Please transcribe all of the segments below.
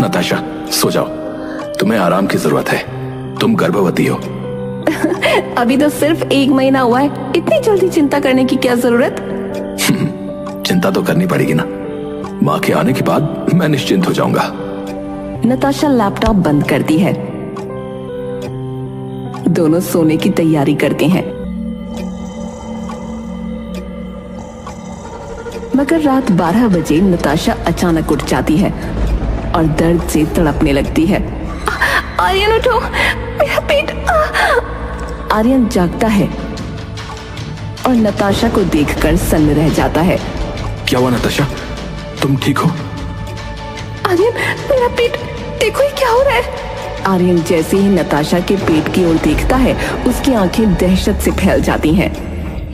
नताशा, सो जाओ, तुम्हें आराम की जरूरत है, तुम गर्भवती हो। अभी तो सिर्फ 1 महीना हुआ है, इतनी जल्दी चिंता करने की क्या जरूरत? चिंता तो करनी पड़ेगी ना, माँ के आने के बाद मैं निश्चिंत हो जाऊंगा। नताशा लैपटॉप बंद करती है। दोनों सोने की तैयारी करते हैं, मगर रात 12 बजे नताशा अचानक उठ जाती है और दर्द से तड़पने लगती है। आर्यन उठो, मेरा पेट। आर्यन जागता है और नताशा को देखकर सन्न रह जाता है। क्या हुआ नताशा, तुम ठीक हो? आर्यन, मेरा पेट देखो, ये क्या हो रहा है? आर्यन जैसे ही नताशा के पेट की ओर देखता है, उसकी आंखें दहशत से फैल जाती हैं।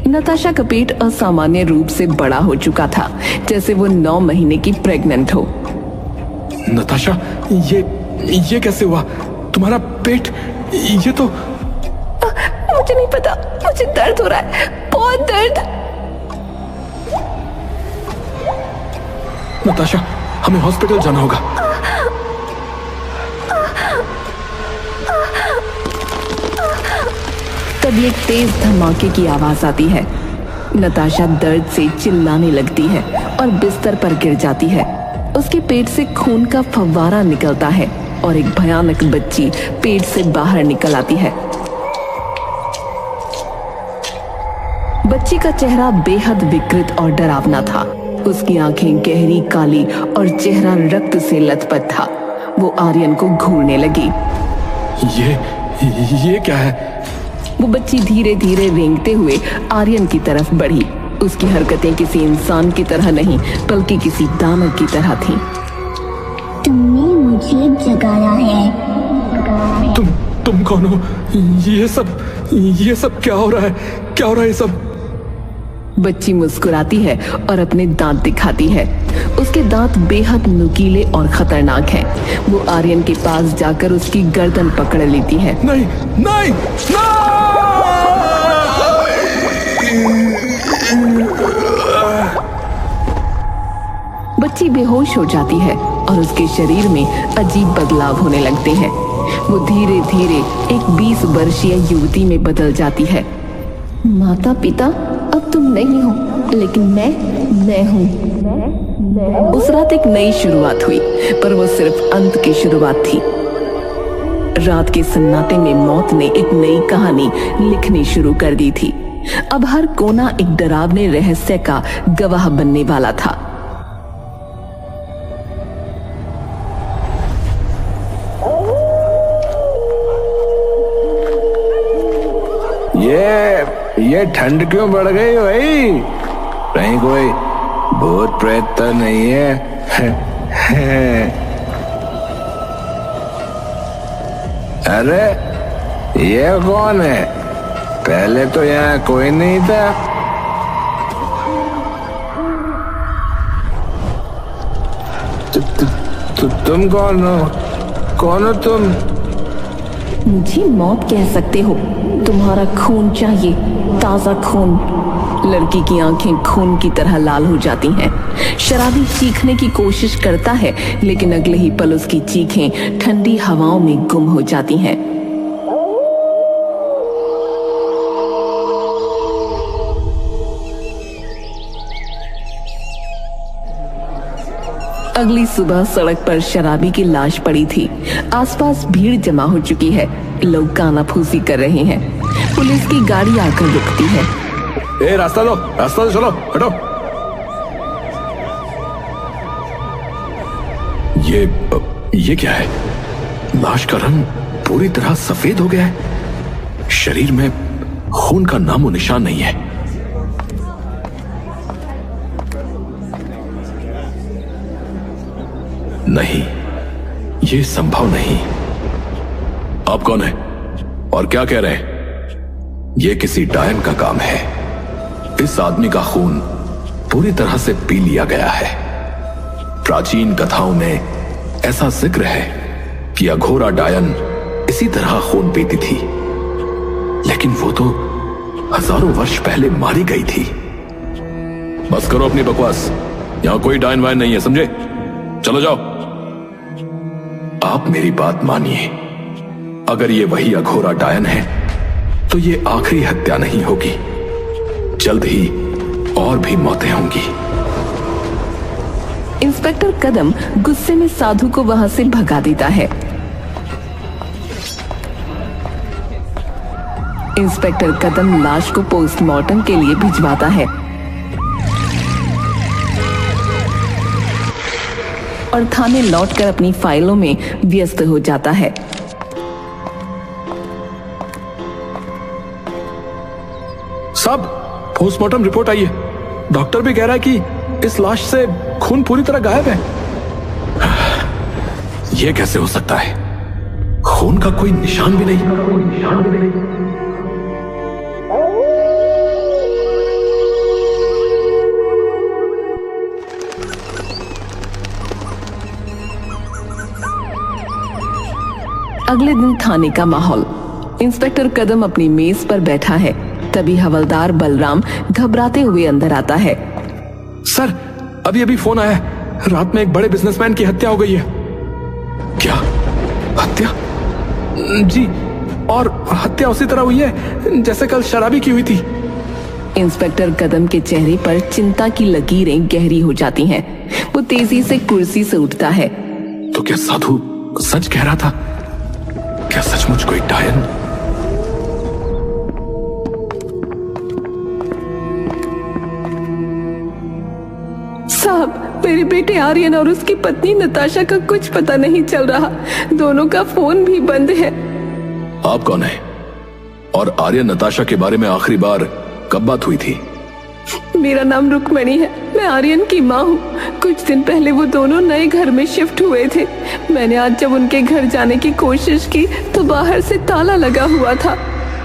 नताशा का पेट असामान्य रूप से बड़ा हो चुका था, जैसे वो 9 महीने की प्रेग्नेंट हो। नताशा, ये कैसे हुआ? तुम्हारा पेट, ये तो मुझे नहीं पता, मुझे दर्द हो रहा है, बहुत दर्द। नताशा, हमें हॉस्पिटल जाना होगा। तभी एक तेज धमाके की आवाज आती है। नताशा दर्द से चिल्लाने लगती है और बिस्तर पर गिर जाती है। उसके पेट से खून का फव्वारा निकलता है और एक भयानक बच्ची पेट से बाहर निकल आती है। बच्ची का चेहरा बेहद विकृत और डरावना था। उसकी आंखें गहरी काली और चेहरा रक्त से लथपथ था। वो आर्यन को घूरने लगी। ये क्या है? वो बच्ची धीरे धीरे रेंगते हुए आर्यन की तरफ बढ़ी। उसकी हरकतें किसी इंसान की तरह नहीं, बल्कि किसी दानव की तरह थीं। तुमने मुझे जगाया है। तुम कौन हो? ये सब क्या हो रहा है? क्या हो रहा है ये सब? बच्ची मुस्कुराती है और अपने दांत दिखाती है। उसके दांत बेहद नुकीले और खतरनाक हैं। वो आर्यन के पास जाकर उसकी गर्दन पकड़ लेती है। नहीं, नहीं, नहीं! बच्ची बेहोश हो जाती है और उसके शरीर में अजीब बदलाव होने लगते हैं। वो धीरे धीरे एक 20 वर्षीय युवती में बदल जाती है। माता पिता, अब तुम नहीं हो, लेकिन मैं हूँ। उस रात एक नई शुरुआत हुई, पर वो सिर्फ अंत की शुरुआत थी। रात के सन्नाटे में मौत ने एक नई कहानी लिखनी शुरू कर दी थी। अब हर कोना एक डरावने रहस्य का गवाह बनने वाला था। ये ठंड क्यों बढ़ गई भाई? कहीं कोई भूत प्रेत तो नहीं है? अरे ये कौन है? पहले तो यहाँ कोई नहीं था। तुम कौन हो? कौन हो तुम? मुझे मौत कह सकते हो। तुम्हारा खून चाहिए, ताजा खून। लड़की की आंखें खून की तरह लाल हो जाती हैं। शराबी चीखने की कोशिश करता है, लेकिन अगले ही पल उसकी चीखें ठंडी हवाओं में गुम हो जाती हैं। अगली सुबह सड़क पर शराबी की लाश पड़ी थी। आसपास भीड़ जमा हो चुकी है। लोग कानाफूसी कर रहे हैं। पुलिस की गाड़ी आकर रुकती है। रास्ता दो, चलो, हटो। ये क्या है? लाश का रंग पूरी तरह सफेद हो गया है। शरीर में खून का नामो निशान नहीं है। नहीं, ये संभव नहीं। आप कौन है और क्या कह रहे हैं? ये किसी डायन का काम है। इस आदमी का खून पूरी तरह से पी लिया गया है। प्राचीन कथाओं में ऐसा जिक्र है कि अघोरा डायन इसी तरह खून पीती थी, लेकिन वो तो हजारों वर्ष पहले मारी गई थी। बस करो अपनी बकवास। यहां कोई डायन वायन नहीं है, समझे? चलो जाओ। आप मेरी बात मानिए। अगर ये वही अघोरा डायन है तो ये आखिरी हत्या नहीं होगी, जल्द ही और भी मौतें होंगी। इंस्पेक्टर कदम गुस्से में साधु को वहां से भगा देता है। इंस्पेक्टर कदम लाश को पोस्टमार्टम के लिए भिजवाता है और थाने लौटकर अपनी फाइलों में व्यस्त हो जाता है। साहब, पोस्टमार्टम रिपोर्ट आई है। डॉक्टर भी कह रहा है कि इस लाश से खून पूरी तरह गायब है। यह कैसे हो सकता है? खून का कोई निशान भी नहीं। अगले दिन थाने का माहौल। इंस्पेक्टर कदम अपनी मेज पर बैठा है, तभी हवलदार बलराम घबराते हुए अंदर आता है। सर, अभी अभी फोन आया है, रात में एक बड़े बिजनेसमैन की हत्या हो गई है। क्या हत्या? जी, और हत्या उसी तरह हुई है जैसे कल शराबी की हुई थी। इंस्पेक्टर कदम के चेहरे पर चिंता की लकीरें गहरी हो जाती हैं। वो तेजी से कुर्सी से उठता है। तो क्या साधु सच कह रहा था? क्या सचमुच कोई डायन? साहब, मेरे बेटे आर्यन और उसकी पत्नी नताशा का कुछ पता नहीं चल रहा। दोनों का फोन भी बंद है। आप कौन है? और आर्यन नताशा के बारे में आखिरी बार कब बात हुई थी? मेरा नाम रुक्मणी है। मैं आर्यन की माँ हूँ। कुछ दिन पहले वो दोनों नए घर में शिफ्ट हुए थे। मैंने आज जब उनके घर जाने की कोशिश की तो बाहर से ताला लगा हुआ था।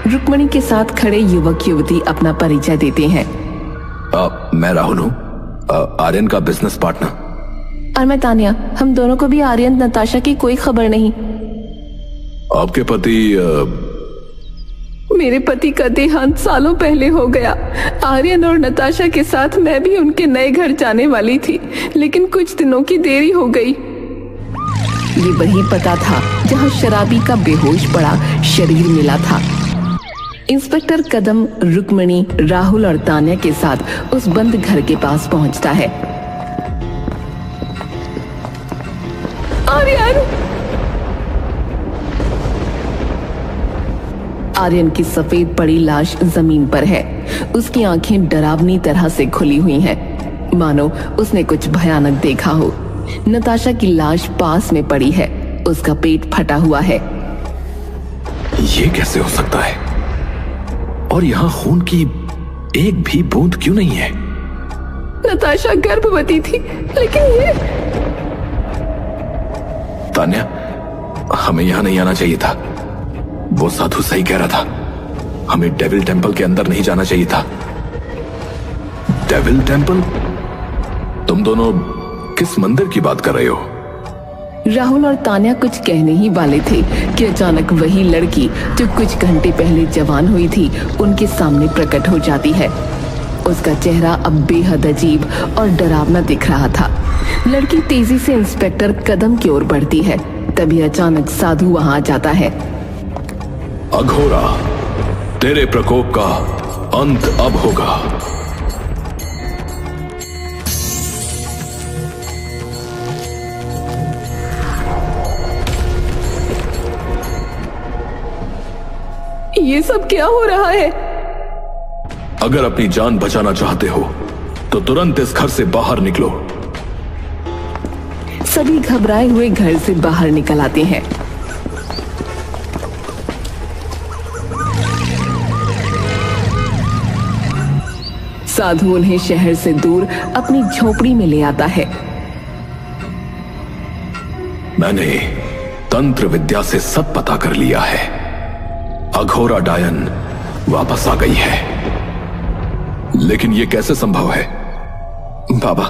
रुक्मणी के साथ खड़े युवक युवती अपना परिचय देते हैं। मैं राहुल हूँ, आर्यन का बिजनेस पार्टनर। और मैं तानिया। हम दोनों को भी आर्यन नताशा की कोई खबर नहीं। आपके पति? मेरे पति का देहांत सालों पहले हो गया। आर्यन और नताशा के साथ मैं भी उनके नए घर जाने वाली थी, लेकिन कुछ दिनों की देरी हो गई। ये वही पता था जहां शराबी का बेहोश पड़ा शरीर मिला था। इंस्पेक्टर कदम रुक्मणी, राहुल और तान्या के साथ उस बंद घर के पास पहुंचता है। आर्यन की सफेद पड़ी लाश जमीन पर है। उसकी आंखें डरावनी तरह से खुली हुई हैं, मानो उसने कुछ भयानक देखा हो। नताशा की लाश पास में पड़ी है, उसका पेट फटा हुआ है। ये कैसे हो सकता है? और यहाँ खून की एक भी बूंद क्यों नहीं है? नताशा गर्भवती थी, लेकिन ये... तान्या, हमें यहाँ नहीं आना चाहिए था। वो साधु सही कह रहा था। हमें डेविल टेंपल के अंदर नहीं जाना चाहिए था। Devil temple? तुम दोनों किस मंदिर की बात कर रहे हो? राहुल और तान्या कुछ कहने ही वाले थे कि अचानक वही लड़की जो कुछ घंटे पहले जवान हुई थी उनके सामने प्रकट हो जाती है। उसका चेहरा अब बेहद अजीब और डरावना दिख रहा था। लड़की तेजी से इंस्पेक्टर कदम की ओर बढ़ती है, तभी अचानक साधु वहां आ जाता है। अघोरा, तेरे प्रकोप का अंत अब होगा। ये सब क्या हो रहा है? अगर अपनी जान बचाना चाहते हो तो तुरंत इस घर से बाहर निकलो। सभी घबराए हुए घर से बाहर निकल आते हैं। साधु उन्हें शहर से दूर अपनी झोपड़ी में ले आता है। मैंने तंत्र विद्या से सब पता कर लिया है। अघोरा डायन वापस आ गई है। लेकिन यह कैसे संभव है? बाबा,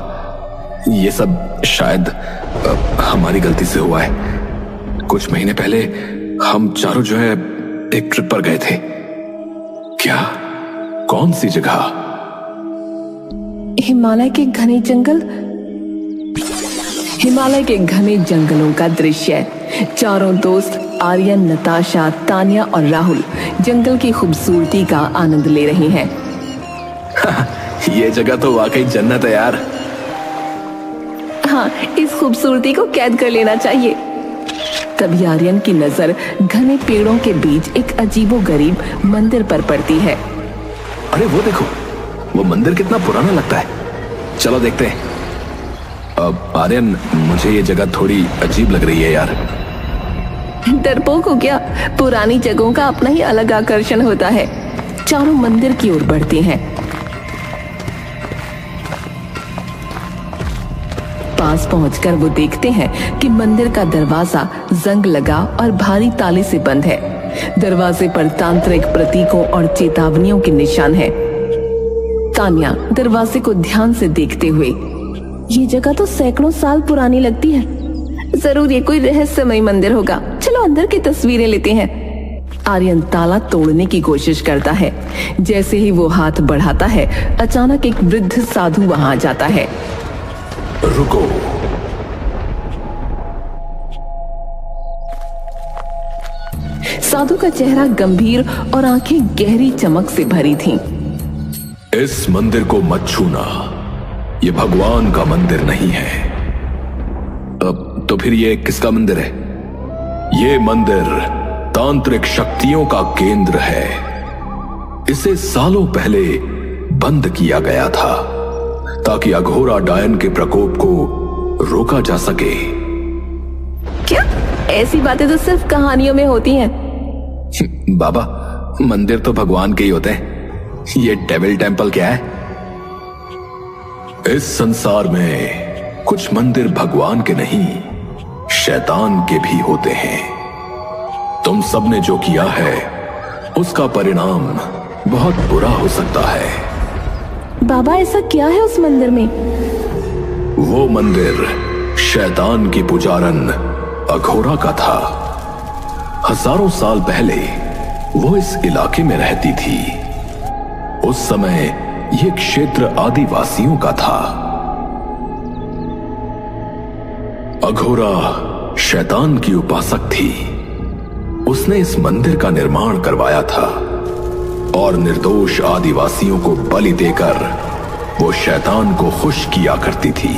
ये सब शायद हमारी गलती से हुआ है। कुछ महीने पहले हम चारों जो है एक ट्रिप पर गए थे। क्या? कौन सी जगह? हिमालय के घने जंगल। हिमालय के घने जंगलों का दृश्य है। चारों दोस्त आर्यन, नताशा, तान्या और राहुल जंगल की खूबसूरती का आनंद ले रहे हैं। ये जगह तो वाकई जन्नत है यार। हाँ, इस खूबसूरती को कैद कर लेना चाहिए। तभी आर्यन की नजर घने पेड़ों के बीच एक अजीबोगरीब मंदिर पर पड़ती है। अरे वो देखो, वो मंदिर कितना पुराना लगता है। चलो देखते हैं। अब आर्यन, मुझे ये जगह थोड़ी अजीब लग रही है यार। डरपोक हो क्या? पुरानी जगहों का अपना ही अलग आकर्षण होता है। चारों मंदिर की ओर बढ़ते हैं। पास पहुंचकर वो देखते हैं कि मंदिर का दरवाजा जंग लगा और भारी ताले से बंद है। दरवाजे पर तांत्रिक प्रतीकों और चेतावनियों के निशान है। तान्या दरवाजे को ध्यान से देखते हुए, ये जगह तो सैकड़ों साल पुरानी लगती है। जरूर ये कोई रहस्यमय मंदिर होगा। चलो अंदर की तस्वीरें लेते हैं। आर्यन ताला तोड़ने की कोशिश करता है। जैसे ही वो हाथ बढ़ाता है, अचानक एक वृद्ध साधु वहां आ जाता है। रुको। साधु का चेहरा गंभीर और आंखें गहरी चमक से भरी थीं। इस मंदिर को मत छूना। ये भगवान का मंदिर नहीं है। अब तो फिर ये किसका मंदिर है? ये मंदिर तांत्रिक शक्तियों का केंद्र है। इसे सालों पहले बंद किया गया था ताकि अघोरा डायन के प्रकोप को रोका जा सके। क्या? ऐसी बातें तो सिर्फ कहानियों में होती हैं। बाबा, मंदिर तो भगवान के ही होते हैं। ये डेविल टेम्पल क्या है? इस संसार में कुछ मंदिर भगवान के नहीं, शैतान के भी होते हैं। तुम सबने जो किया है उसका परिणाम बहुत बुरा हो सकता है। बाबा, ऐसा क्या है उस मंदिर में? वो मंदिर शैतान की पुजारन अघोरा का था। हजारों साल पहले वो इस इलाके में रहती थी। उस समय ये क्षेत्र आदिवासियों का था। अघोरा शैतान की उपासक थी। उसने इस मंदिर का निर्माण करवाया था और निर्दोष आदिवासियों को बलि देकर वो शैतान को खुश किया करती थी।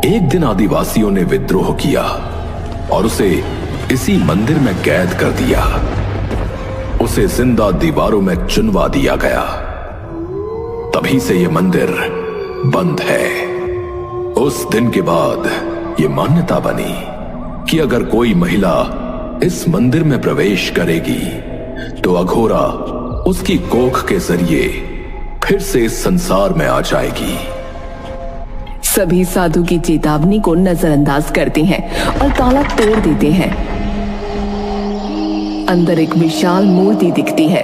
एक दिन आदिवासियों ने विद्रोह किया और उसे इसी मंदिर में कैद कर दिया। उसे जिंदा दीवारों में चुनवा दिया गया। तभी से यह मंदिर बंद है। उस दिन के बाद यह मान्यता बनी कि अगर कोई महिला इस मंदिर में प्रवेश करेगी तो अघोरा उसकी कोख के जरिए फिर से इस संसार में आ जाएगी। सभी साधु की चेतावनी को नजरअंदाज करते हैं और ताला तोड़ देते हैं। अंदर एक विशाल मूर्ति दिखती है।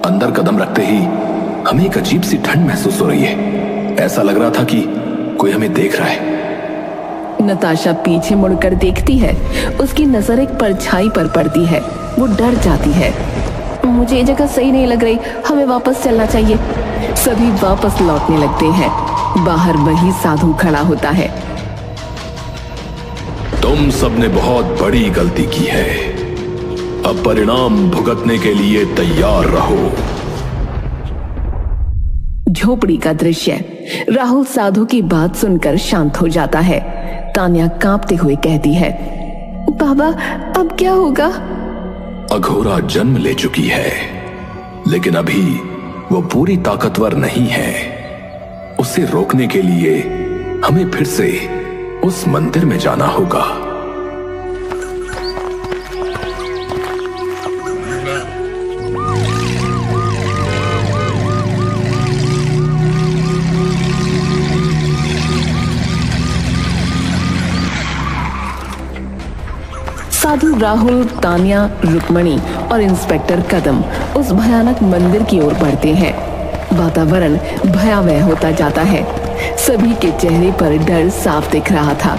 अंदर कदम रखते ही हमें एक अजीब सी ठंड महसूस हो रही है। ऐसा लग रहा था कि कोई हमें देख रहा है। नताशा पीछे मुड़कर देखती है। उसकी नजर एक परछाई पर पड़ती है। वो डर जाती है। मुझे ये जगह सही नहीं लग रही, हमें वापस चलना चाहिए। सभी वापस लौटने लगते हैं। बाहर वही साधु खड़ा होता है। तुम सबने बहुत बड़ी गलती की है। अब परिणाम भुगतने के लिए तैयार रहो। झोपड़ी का दृश्य। राहुल साधु की बात सुनकर शांत हो जाता है। तान्या कांपते हुए कहती है, बाबा अब क्या होगा? अघोरा जन्म ले चुकी है, लेकिन अभी वो पूरी ताकतवर नहीं है। उसे रोकने के लिए हमें फिर से उस मंदिर में जाना होगा। साधु राहुल, तान्या, रुक्मणी और इंस्पेक्टर कदम उस भयानक मंदिर की ओर बढ़ते हैं। वातावरण भयावह होता जाता है। सभी के चेहरे पर डर साफ दिख रहा था।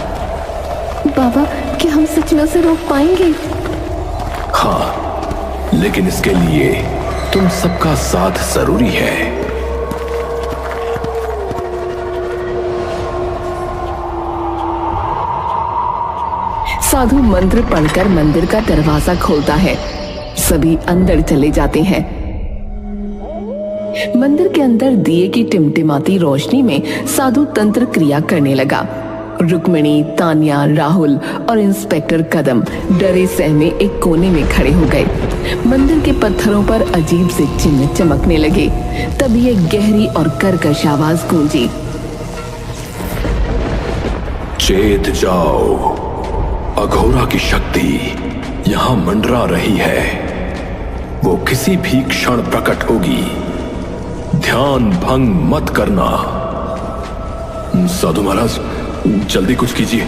बाबा, क्या हम सच में उसे रोक पाएंगे? हाँ, लेकिन इसके लिए तुम सबका साथ जरूरी है। साधु मंत्र पढ़कर मंदिर का दरवाजा खोलता है। सभी अंदर चले जाते हैं। मंदिर के अंदर दिए की टिमटिमाती रोशनी में साधु तंत्र क्रिया करने लगा। रुक्मिणी, तान्या, राहुल और इंस्पेक्टर कदम डरे सहमे एक कोने में खड़े हो गए। मंदिर के पत्थरों पर अजीब से चिन्ह चमकने लगे। तभी एक गहरी और कर्कश आवाज गूंजी। चेत जाओ, अघोरा की शक्ति यहां मंडरा रही है। वो किसी भी क्षण प्रकट होगी। ध्यान भंग मत करना। साधु महाराज, जल्दी कुछ कीजिए।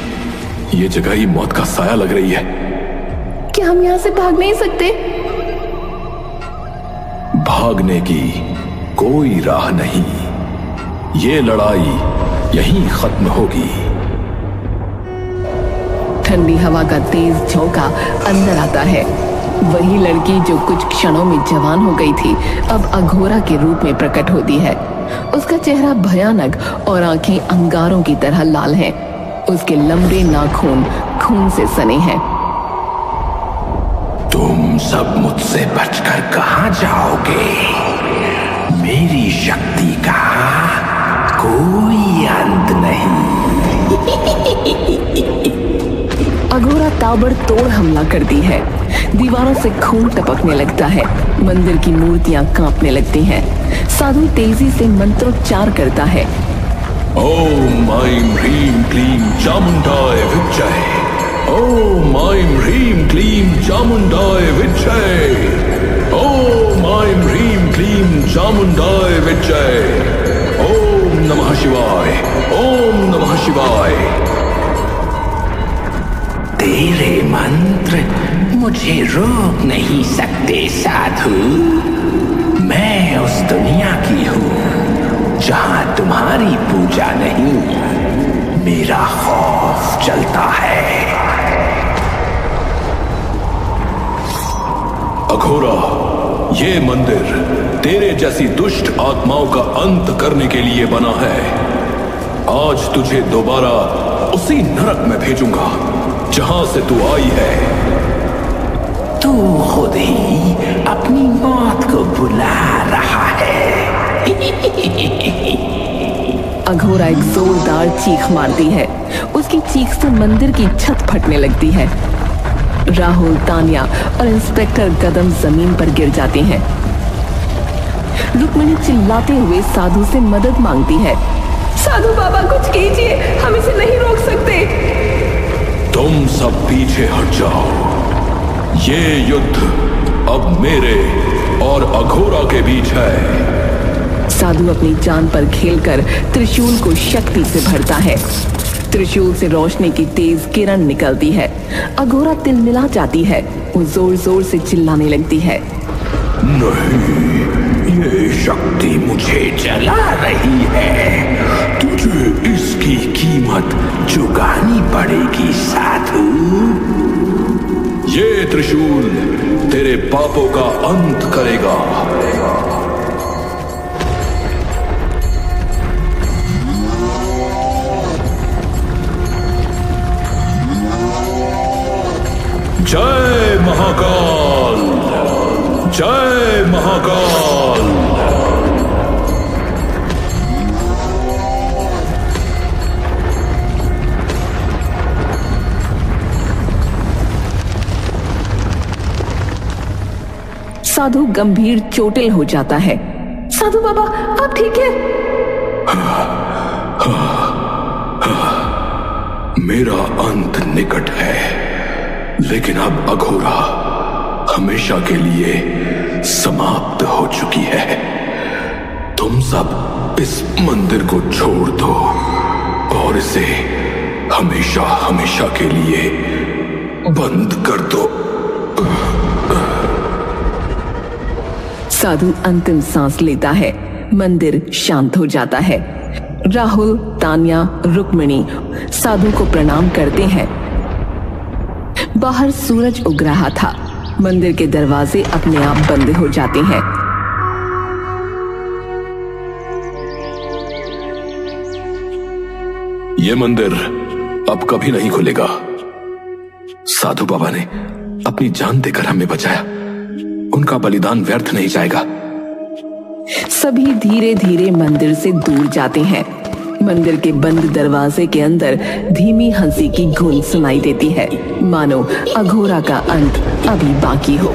ये जगह ही मौत का साया लग रही है। क्या हम यहाँ से भाग नहीं सकते? भागने की कोई राह नहीं। ये लड़ाई यहीं खत्म होगी। ठंडी हवा का तेज झोंका अंदर आता है। वही लड़की जो कुछ क्षणों में जवान हो गई थी, अब अघोरा के रूप में प्रकट होती है। उसका चेहरा भयानक और आंखें अंगारों की तरह लाल हैं। उसके लंबे नाखून खून से सने हैं। तुम सब मुझसे बचकर कहां जाओगे? मेरी शक्ति का कोई अंत नहीं। अघोरा ताबड़तोड़ हमला करती है। दीवारों से खून टपकने लगता है। मंदिर की मूर्तियां कांपने लगती हैं। साधु तेजी से मंत्रोच्चार करता है। ओम ऐं ह्रीं क्लीं चामुंडाय विच्चय। ओम ऐं ह्रीं क्लीं चामुंडाय विच्चय। ओम ऐं ह्रीं क्लीं चामुंडाय विच्चय। ओम नमः शिवाय। ओम नमः शिवाय। तेरे मंत्र मुझे रोक नहीं सकते साधु। मैं उस दुनिया की हूं जहां तुम्हारी पूजा नहीं, मेरा खौफ चलता है। अघोरा, ये मंदिर तेरे जैसी दुष्ट आत्माओं का अंत करने के लिए बना है। आज तुझे दोबारा उसी नरक में भेजूंगा जहां से तू आई है। तू खुद ही अपनी मौत को बुला रहा है। अघोरा एक जोरदार चीख मारती है। उसकी चीख से मंदिर की छत फटने लगती है। राहुल, तान्या और इंस्पेक्टर कदम जमीन पर गिर जाते हैं। रुक्मिणी चिल्लाते हुए साधु से मदद मांगती है। साधु बाबा, कुछ कीजिए, हम इसे नहीं रोक सकते। तुम सब पीछे हट जाओ। ये युद्ध अब मेरे और अघोरा के बीच है। साधु अपनी जान पर खेलकर त्रिशूल को शक्ति से भरता है। त्रिशूल से रोशनी की तेज किरण निकलती है। अघोरा तिलमिला जाती है। वो जोर जोर से चिल्लाने लगती है। नहीं, ये शक्ति मुझे जला रही है। तुझे इसकी कीमत चुकानी पड़ेगी साधु। ये त्रिशूल तेरे पापों का अंत करेगा। जय महाकाल, जय महाकाल। साधु गंभीर चोटिल हो जाता है। साधु बाबा, आप ठीक है? मेरा अंत निकट है, लेकिन अब अघोरा हमेशा के लिए समाप्त हो चुकी है। तुम सब इस मंदिर को छोड़ दो और इसे हमेशा हमेशा के लिए बंद कर दो। साधु अंतिम सांस लेता है। मंदिर शांत हो जाता है। राहुल, तान्या, रुक्मिणी साधु को प्रणाम करते हैं। बाहर सूरज उग रहा था। मंदिर के दरवाजे अपने आप बंद हो जाते हैं। यह मंदिर अब कभी नहीं खुलेगा। साधु बाबा ने अपनी जान देकर हमें बचाया, उनका बलिदान व्यर्थ नहीं जाएगा। सभी धीरे धीरे मंदिर से दूर जाते हैं। मंदिर के बंद दरवाजे के अंदर धीमी हंसी की गूंज सुनाई देती है, मानो अघोरा का अंत अभी बाकी हो।